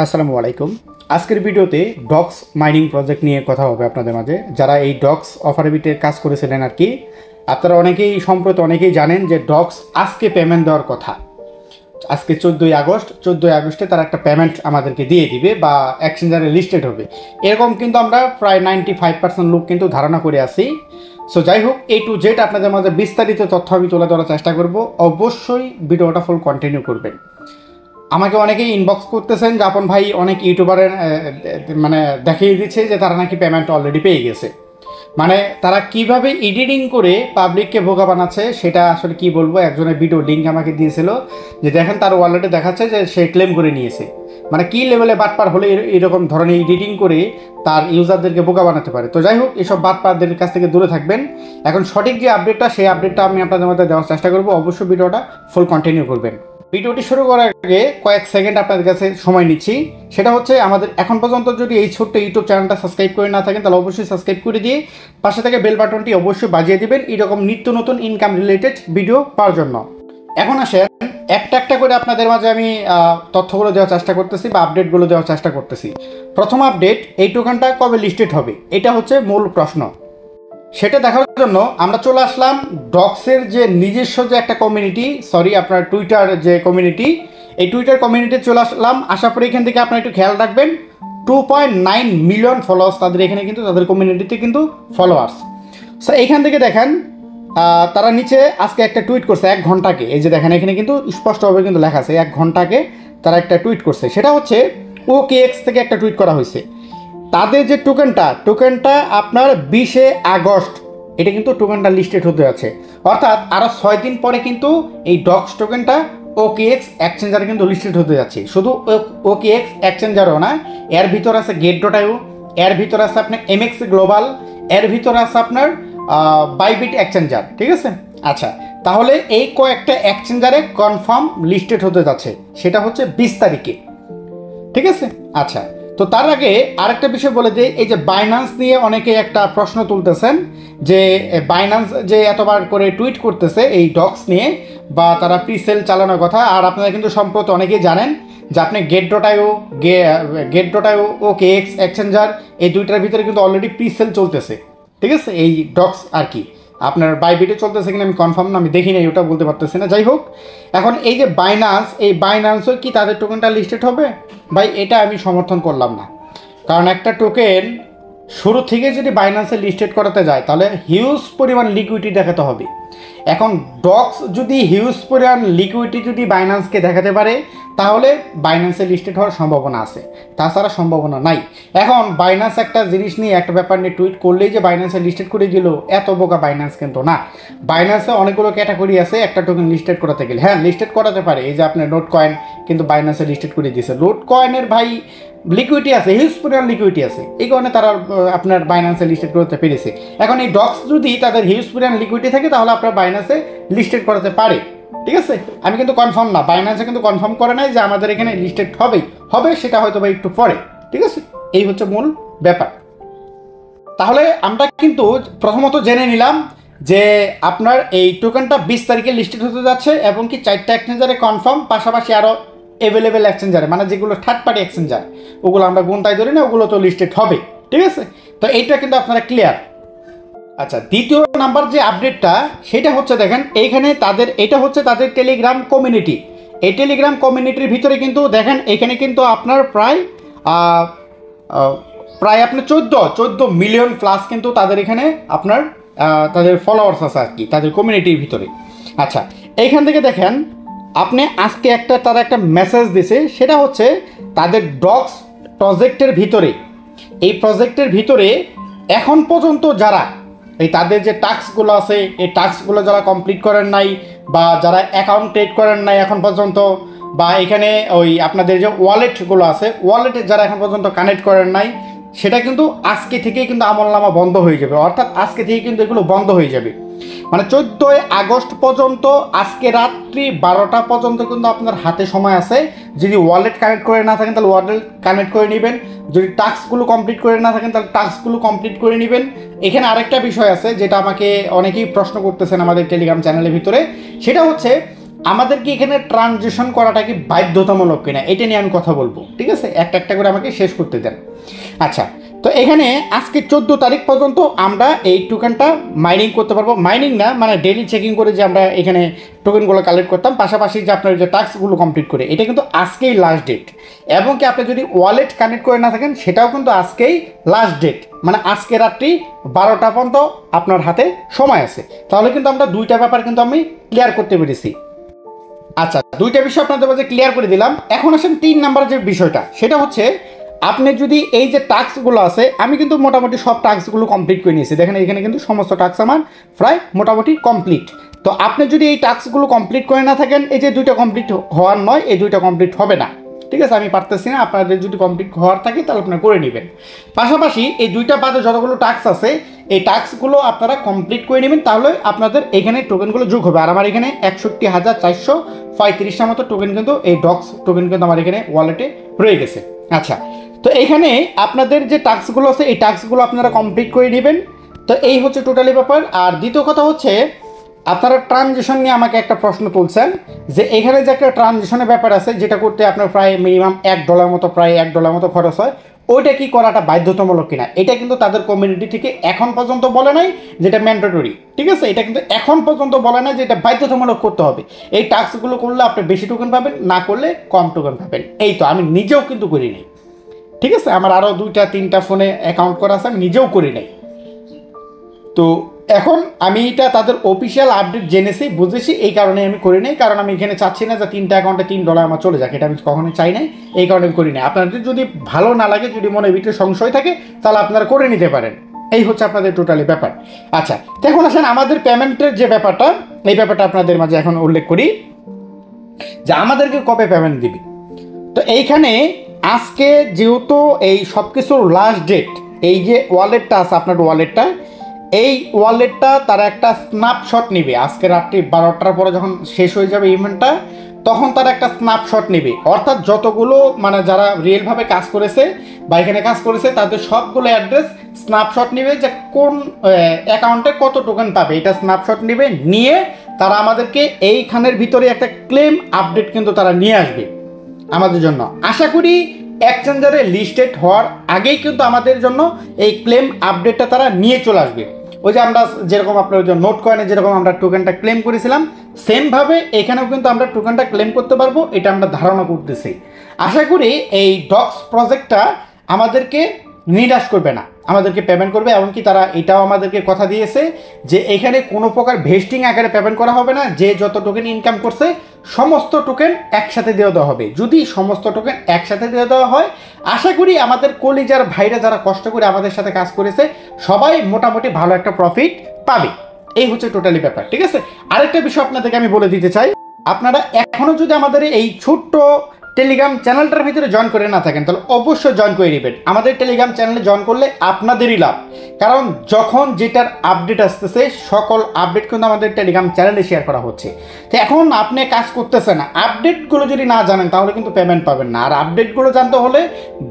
আসসালামু আলাইকুম। আজকের ভিডিওতে ডক্স মাইনিং প্রজেক্ট নিয়ে কথা হবে আপনাদের মাঝে। যারা এই ডক্স অফারবিটে কাজ করেছিলেন আর কি, আপনারা সম্প্রতি অনেকেই জানেন যে ডক্স আজকে পেমেন্ট দেওয়ার কথা। আজকে 14ই আগস্টে তারা একটা পেমেন্ট আমাদেরকে দিয়ে দিবে বা এক্সচেঞ্জারে লিস্টেড হবে, এরকম কিন্তু আমরা প্রায় 95% লোক কিন্তু ধারণা করে আসি। সো যাই হোক, A to Z আপনাদের মাঝে বিস্তারিত তথ্য আমি তুলে ধরার চেষ্টা করব। অবশ্যই ভিডিওটা ফুল কন্টিনিউ করবেন। আমাকে অনেকেই ইনবক্স করতেছেন যে আপন ভাই, অনেক ইউটিউবারের দেখিয়ে দিচ্ছে যে তারা নাকি পেমেন্ট অলরেডি পেয়ে গেছে। মানে তারা কিভাবে এডিটিং করে পাবলিককে বোকা বানাচ্ছে সেটা আসলে কি বলবো। একজনের ভিডিও লিঙ্ক আমাকে দিয়েছিল যে দেখেন তার ওয়ালেটে দেখাচ্ছে যে সে ক্লেম করে নিয়েছে। মানে কি লেভেলে বাটপার হলে এরকম ধরনের এডিটিং করে তার ইউজারদেরকে বোকা বানাতে পারে। তো যাই হোক, এসব বাটপারদের কাছ থেকে দূরে থাকবেন। এখন সঠিক যে আপডেটটা, সেই আপডেটটা আমি আপনাদের মধ্যে দেওয়ার চেষ্টা করবো। অবশ্যই ভিডিওটা ফুল কন্টিনিউ করবেন। ভিডিওটি শুরু করার আগে কয়েক সেকেন্ড আপনাদের কাছে সময় নিচ্ছি। সেটা হচ্ছে, আমাদের এখন পর্যন্ত যদি এই ছোট্ট ইউটিউব চ্যানেলটা সাবস্ক্রাইব করে না থাকেন তাহলে অবশ্যই সাবস্ক্রাইব করে দিয়ে পাশে থেকে বেল বাটনটি অবশ্যই বাজিয়ে দিবেন এরকম নিত্য নতুন ইনকাম রিলেটেড ভিডিও পাওয়ার জন্য। এখন আসেন, একটা একটা করে আপনাদের মাঝে আমি তথ্যগুলো দেওয়ার চেষ্টা করতেছি বা আপডেটগুলো দেওয়ার চেষ্টা করতেছি। প্রথম আপডেট, এই টোকেনটা কবে লিস্টেড হবে, এটা হচ্ছে মূল প্রশ্ন। সেটা দেখার জন্য আমরা চলে আসলাম ডক্সের যে নিজস্ব যে একটা কমিউনিটি, আপনার টুইটার যে কমিউনিটি, এই টুইটার কমিউনিটি চলে আসলাম। আসার পরে এখান থেকে আপনারা একটু খেয়াল রাখবেন, 2.9 মিলিয়ন ফলোয়ার্স তাদের এখানে, কিন্তু তাদের কমিউনিটিতে কিন্তু ফলোয়ার্স। সো এইখান থেকে দেখেন তারা নিচে আজকে একটা টুইট করছে 1 ঘন্টাকে। এই যে দেখেন এখানে কিন্তু স্পষ্টভাবে কিন্তু লেখা আছে 1 ঘন্টাকে তারা একটা টুইট করছে। সেটা হচ্ছে OKX থেকে একটা টুইট করা হয়েছে। তাদের যে টোকেনটা আপনার 20 আগস্ট, এটা কিন্তু টোকেনটা লিস্টেড হতে আছে। অর্থাৎ আরও 6 দিন পরে কিন্তু এই ডক্স টোকেনটা OKX এক্সচেঞ্জারে কিন্তু লিস্টেড হতে যাচ্ছে। শুধু OKX এক্সচেঞ্জারও না, এর ভিতর আছে Get.io, এর ভিতর আছে আপনার MX গ্লোবাল, এর ভিতর আছে আপনার বাইবিট এক্সচেঞ্জার। ঠিক আছে, আচ্ছা, তাহলে এই কয়েকটা এক্সচেঞ্জারে কনফার্ম লিস্টেড হতে যাচ্ছে, সেটা হচ্ছে 20 তারিখে। ঠিক আছে, আচ্ছা। তো তার আগে আরেকটা বিষয় বলে দিই, এই যে বাইন্যান্স নিয়ে অনেকে একটা প্রশ্ন তুলতেছেন যে বাইন্যান্স যে এতবার করে টুইট করতেছে এই ডক্স নিয়ে বা তারা প্রিসেল চালানোর কথা। আর আপনারা কিন্তু সম্প্রতি অনেকেই জানেন যে আপনি Get.io OKX এক্সচেঞ্জার, এই দুইটার ভিতরে কিন্তু অলরেডি প্রিসেল চলতেছে। ঠিক আছে, এই ডক্স আর কি আপনার বাইবিটে চলতেছে কিনা আমি কনফার্ম না, আমি দেখি না, ওটা বলতে পারতেছি না। যাই হোক, এখন এই যে বাইন্যান্সও কি তাদের টোকেনটা লিস্টেড হবে? ভাই, এটা আমি সমর্থন করলাম না। কারণ একটা টোকেন শুরু থেকে যদি বাইন্যান্সে লিস্টেড করাতে যায় তাহলে হিউজ পরিমাণ লিকুইডিটি দেখাতে হবে। এখন ডক্স যদি হিউজ পরিমাণ লিকুইডিটি যদি বাইন্যান্সকে দেখাতে পারে তাহলে বাইন্যান্সে লিস্টেড হওয়ার সম্ভাবনা আছে, তাছাড়া সম্ভাবনা নাই। এখন বাইন্যান্স একটা জিনিস নিয়ে, একটা ব্যাপার নিয়ে টুইট করলেই যে বাইন্যান্সে লিস্টেড করে দিল, এত বোকা বাইন্যান্স কিন্তু না। বাইন্যান্সে অনেকগুলো ক্যাটাগরি আছে একটা টোকেন লিস্টেড করাতে গেলে। হ্যাঁ, লিস্টেড করাতে পারে। এই যে আপনার নোট কয়েন কিন্তু বাইন্যান্সে লিস্টেড করে দিয়েছে। নোট কয়েনের ভাই লিকুইডিটি আছে, হিউজ পরিমাণ লিকুইডিটি আছে, এই কারণে তারা আপনার বাইন্যান্সে লিস্টেড করতে পেরেছে। এখন এই ডক্স যদি তাদের হিউজ পরিমাণ লিকুইডিটি থাকে তাহলে আপনার বাইন্যান্সে লিস্টেড করাতে পারে। ঠিক আছে, আমি কিন্তু কনফার্ম না, বাইন্যান্সে কিন্তু কনফার্ম করে নাই যে আমাদের এখানে লিস্টেড হবে, সেটা হয়তো বা একটু পরে। ঠিক আছে, এই হচ্ছে মূল ব্যাপার। তাহলে আমরা কিন্তু প্রথমত জেনে নিলাম যে আপনার এই টোকেনটা 20 তারিখে লিস্টেড হতে যাচ্ছে এবং কি 4টা এক্সচেঞ্জারে কনফার্ম, পাশাপাশি আরও অ্যাভেলেবেল এক্সচেঞ্জারে, মানে যেগুলো থার্ড পার্টি এক্সচেঞ্জার, ওগুলো আমরা গুনতায় ধরি না, ওগুলো তো লিস্টেড হবে। ঠিক আছে, তো এইটা কিন্তু আপনারা ক্লিয়ার। আচ্ছা, দ্বিতীয় নাম্বার যে আপডেটটা, সেটা হচ্ছে দেখেন এইখানে এটা হচ্ছে তাদের টেলিগ্রাম কমিউনিটি। এই টেলিগ্রাম কমিউনিটির ভিতরে কিন্তু দেখেন এখানে কিন্তু আপনার প্রায় আপনার 14 মিলিয়ন প্লাস কিন্তু তাদের এখানে আপনার তাদের ফলোয়ার্স আছে আর কি তাদের কমিউনিটির ভিতরে। আচ্ছা, এইখান থেকে দেখেন আপনি আজকে তারা একটা মেসেজ দিছে, সেটা হচ্ছে তাদের ডক্স প্রজেক্টের ভিতরে, এই প্রজেক্টের ভিতরে এখন পর্যন্ত যারা এই তাদের যে টাস্কগুলো আছে, এই টাস্কগুলো যারা কমপ্লিট করেন নাই বা যারা অ্যাকাউন্ট ক্রিয়েট করেন নাই এখন পর্যন্ত, বা এখানে ওই আপনাদের যে ওয়ালেটগুলো আছে, ওয়ালেটে যারা এখন পর্যন্ত কানেক্ট করেন নাই, সেটা কিন্তু আজকে থেকেই কিন্তু আমলনামা বন্ধ হয়ে যাবে। অর্থাৎ আজকে থেকে কিন্তু এগুলো বন্ধ হয়ে যাবে। মানে 14 আগস্ট পর্যন্ত, আজকে রাত্রি 12টা পর্যন্ত কিন্তু আপনার হাতে সময় আছে। যদি ওয়ালেট কানেক্ট করে না থাকেন তাহলে ওয়ালেট কানেক্ট করে নেবেন, যদি টাস্কগুলো কমপ্লিট করে না থাকেন তাহলে টাস্কগুলো কমপ্লিট করে নেবেন। এখানে আরেকটা বিষয় আছে যেটা আমাকে অনেকেই প্রশ্ন করতেছেন আমাদের টেলিগ্রাম চ্যানেলের ভিতরে, সেটা হচ্ছে আমাদের কি এখানে ট্রানজিশন করাটা কি বাধ্যতামূলক কিনা এটা নিয়ে আমি কথা বলবো, ঠিক আছে? একটা একটা করে আমাকে শেষ করতে দেন। আচ্ছা, তো এখানে আজকে 14 তারিখ পর্যন্ত আমরা এই টোকেনটা মাইনিং করতে পারবো। মাইনিং না, মানে ডেইলি চেকিং করে যে আমরা এখানে টোকেনগুলো কালেক্ট করতাম, পাশাপাশি যে আপনার যে টাস্কগুলো কমপ্লিট করে, এটা কিন্তু আজকেই লাস্ট ডেট। এবং কি আপনি যদি ওয়ালেট কানেক্ট করে না থাকেন সেটাও কিন্তু আজকেই লাস্ট ডেট, মানে আজকে রাত্রি 12টা পর্যন্ত আপনার হাতে সময় আছে। তাহলে কিন্তু আমরা দুইটা ব্যাপার কিন্তু আমি ক্লিয়ার করতে পেরেছি। আচ্ছা, দুইটা বিষয় আপনাদের মাঝে ক্লিয়ার করে দিলাম। এখন আসেন 3 নাম্বার যে বিষয়টা, সেটা হচ্ছে আপনি যদি এই যে টাস্কগুলো আছে, আমি কিন্তু মোটামুটি সব টাস্কগুলো কমপ্লিট করে নিয়েছি। দেখেন এখানে কিন্তু সমস্ত টাস্ক আমার প্রায় মোটামুটি কমপ্লিট। তো আপনি যদি এই টাস্কগুলো কমপ্লিট করে না থাকেন, এই যে দুইটা কমপ্লিট হওয়ার নয়, এই দুইটা কমপ্লিট হবে না, ঠিক আছে? আমি পারতেছি না, আপনাদের যদি কমপ্লিট হওয়ার থাকে তাহলে আপনারা করে নেবেন। পাশাপাশি এই দুইটা বাদে যতগুলো টাস্ক আছে, এই টাস্কগুলো আপনারা কমপ্লিট করে নেবেন, তাহলে আপনাদের এখানে টোকেনগুলো যোগ হবে। আর আমার এখানে 61,435টা মতো টোকেন কিন্তু এই ডক্স টোকেন কিন্তু আমার এখানে ওয়ালেটে রয়ে গেছে। আচ্ছা, তো এইখানে আপনাদের যে টাস্কগুলো আছে এই টাস্কগুলো আপনারা কমপ্লিট করে নেবেন। তো এই হচ্ছে টোটালি ব্যাপার। আর দ্বিতীয় কথা হচ্ছে, আপনারা ট্রানজিশন নিয়ে আমাকে একটা প্রশ্ন তুলছেন যে এখানে যে একটা ট্রানজিশনের ব্যাপার আছে, যেটা করতে আপনার প্রায় মিনিমাম $1 মতো, প্রায় $1 মতো খরচ হয়, ওইটা কি করাটা বাধ্যতামূলক কিনা। এটা কিন্তু তাদের কমিউনিটি থেকে এখন পর্যন্ত বলে নাই যেটা ম্যান্ডেটরি, ঠিক আছে? এটা কিন্তু এখন পর্যন্ত বলে নাই যে এটা বাধ্যতামূলক করতে হবে। এই টাস্কগুলো করলে আপনি বেশি টোকেন পাবেন, না করলে কম টোকেন পাবেন। এই তো আমি নিজেও কিন্তু করি নাই, ঠিক আছে? আমার আরও 2-3টা ফোনে অ্যাকাউন্ট করা আছে, আমি নিজেও করি নাই। তো এখন আমি এটা তাদের অফিসিয়াল আপডেট জেনেছি, বুঝেছি, এই কারণে আমি করি নাই। কারণ আমি এখানে চাচ্ছি না যে 3টা অ্যাকাউন্টে $3 আমার চলে যাক, এটা আমি কখনোই চাই নাই, এই কারণে আমি করি নাই। আপনাদের যদি ভালো না লাগে, যদি মনে ভিতরে সংশয় থাকে, তাহলে আপনারা করে নিতে পারেন। এই হচ্ছে আপনাদের টোটালি ব্যাপার। আচ্ছা, এখন আসেন আমাদের পেমেন্টের যে ব্যাপারটা, এই ব্যাপারটা আপনাদের মাঝে এখন উল্লেখ করি যে আমাদেরকে কবে পেমেন্ট দিবি। তো এইখানে আজকে যেহেতু এই সব কিছুর লাস্ট ডেট, এই যে ওয়ালেটটা আছে আপনার ওয়ালেটটা, এই ওয়ালেটটা তারা একটা স্ন্যাপশট নেবে আজকে রাত্রি 12টার পরে যখন শেষ হয়ে যাবে ইভেন্টটা, তখন তারা একটা স্ন্যাপশট নেবে। অর্থাৎ যতগুলো মানে যারা রিয়েলভাবে কাজ করেছে বা এখানে কাজ করেছে তাদের সবগুলো অ্যাড্রেস স্ন্যাপশট নেবে, যে কোন অ্যাকাউন্টে কত টোকেন পাবে, এটা স্ন্যাপশট নেবে। নিয়ে তারা আমাদেরকে এইখানের ভিতরে একটা ক্লেম আপডেট কিন্তু তারা নিয়ে আসবে আমাদের জন্য। আশা করি এক্সচেঞ্জারে লিস্টেড হওয়ার আগেই কিন্তু আমাদের জন্য এই ক্লেম আপডেটটা তারা নিয়ে চলে আসবে। ওই যে আমরা যেরকম আপনার যে নোট কয়েনে যেরকম আমরা টোকেনটা ক্লেম করেছিলাম, সেমভাবে এখানেও কিন্তু আমরা টোকেনটা ক্লেম করতে পারবো, এটা আমরা ধারণা করতেছি। আশা করি এই ডক্স প্রজেক্টটা আমাদেরকে নিরাশ করবে না, আমাদেরকে পেমেন্ট করবে। এমনকি তারা এটাও আমাদেরকে কথা দিয়েছে যে এখানে কোনো প্রকার ভেস্টিং আকারে পেমেন্ট করা হবে না, যে যত টোকেন ইনকাম করছে সমস্ত টোকেন একসাথে দিয়ে দেওয়া হবে। যদি সমস্ত টোকেন একসাথে দিয়ে দেওয়া হয়, আশা করি আমাদের কলিজার ভাইরা যারা কষ্ট করে আমাদের সাথে কাজ করেছে সবাই মোটামুটি ভালো একটা প্রফিট পাবে। এই হচ্ছে টোটালি ব্যাপার, ঠিক আছে? আরেকটা বিষয় আপনাদেরকে আমি বলে দিতে চাই, আপনারা এখনও যদি আমাদের এই ছোট্ট টেলিগ্রাম চ্যানেলটার ভিতরে জয়েন করে না থাকেন, তাহলে অবশ্যই জয়েন করে নেবেন। আমাদের টেলিগ্রাম চ্যানেলে জয়েন করলে আপনাদেরই লাভ, কারণ যখন যেটার আপডেট আসতেছে সকল আপডেট কিন্তু আমাদের টেলিগ্রাম চ্যানেলে শেয়ার করা হচ্ছে। তো এখন আপনি কাজ করতেছেন, আপডেটগুলো যদি না জানেন তাহলে কিন্তু পেমেন্ট পাবেন না। আর আপডেটগুলো জানতে হলে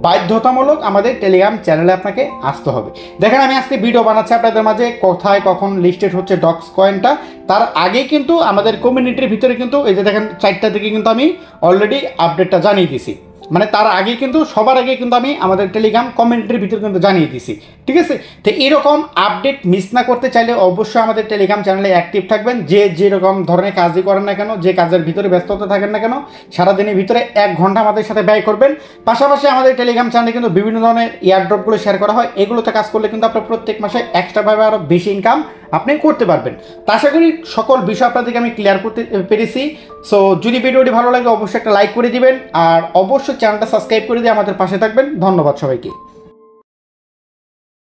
বাধ্যতামূলক আমাদের টেলিগ্রাম চ্যানেলে আপনাকে আসতে হবে। দেখেন আমি আজকে ভিডিও বানাচ্ছি আপনাদের মাঝে, কোথায় কখন লিস্টেড হচ্ছে ডক্স কয়েনটা, তার আগে কিন্তু আমাদের কমিউনিটির ভিতরে কিন্তু এই যে দেখেন 4টা দিকে কিন্তু আমি অলরেডি আপডেটটা জানিয়ে দিছি। মানে তার আগে কিন্তু সবার আগে কিন্তু আমি আমাদের টেলিগ্রাম কমিউনিটির ভিতরে কিন্তু জানিয়ে দিছি, ঠিক আছে? তো এরকম আপডেট মিস না করতে চাইলে অবশ্যই আমাদের টেলিগ্রাম চ্যানেলে অ্যাক্টিভ থাকবেন। যে যেরকম ধরনের কাজই করেন না কেন, যে কাজের ভিতরে ব্যস্ততা থাকেন না কেন, সারাদিনের ভিতরে 1 ঘন্টা আমাদের সাথে ব্যয় করবেন। পাশাপাশি আমাদের টেলিগ্রাম চ্যানেলে কিন্তু বিভিন্ন ধরনের এয়ারড্রপগুলো শেয়ার করা হয়, এগুলোতে কাজ করলে কিন্তু আপনার প্রত্যেক মাসে এক্সট্রাভাবে আরও বেশি ইনকাম আপনি করতে পারবেন। তা আশা করি সকল বিষয় আপনাদেরকে আমি ক্লিয়ার করতে পেরেছি। সো যদি ভিডিওটি ভালো লাগে অবশ্যই একটা লাইক করে দিবেন, আর অবশ্যই চ্যানেলটা সাবস্ক্রাইব করে দিয়ে আমাদের পাশে থাকবেন। ধন্যবাদ সবাইকে।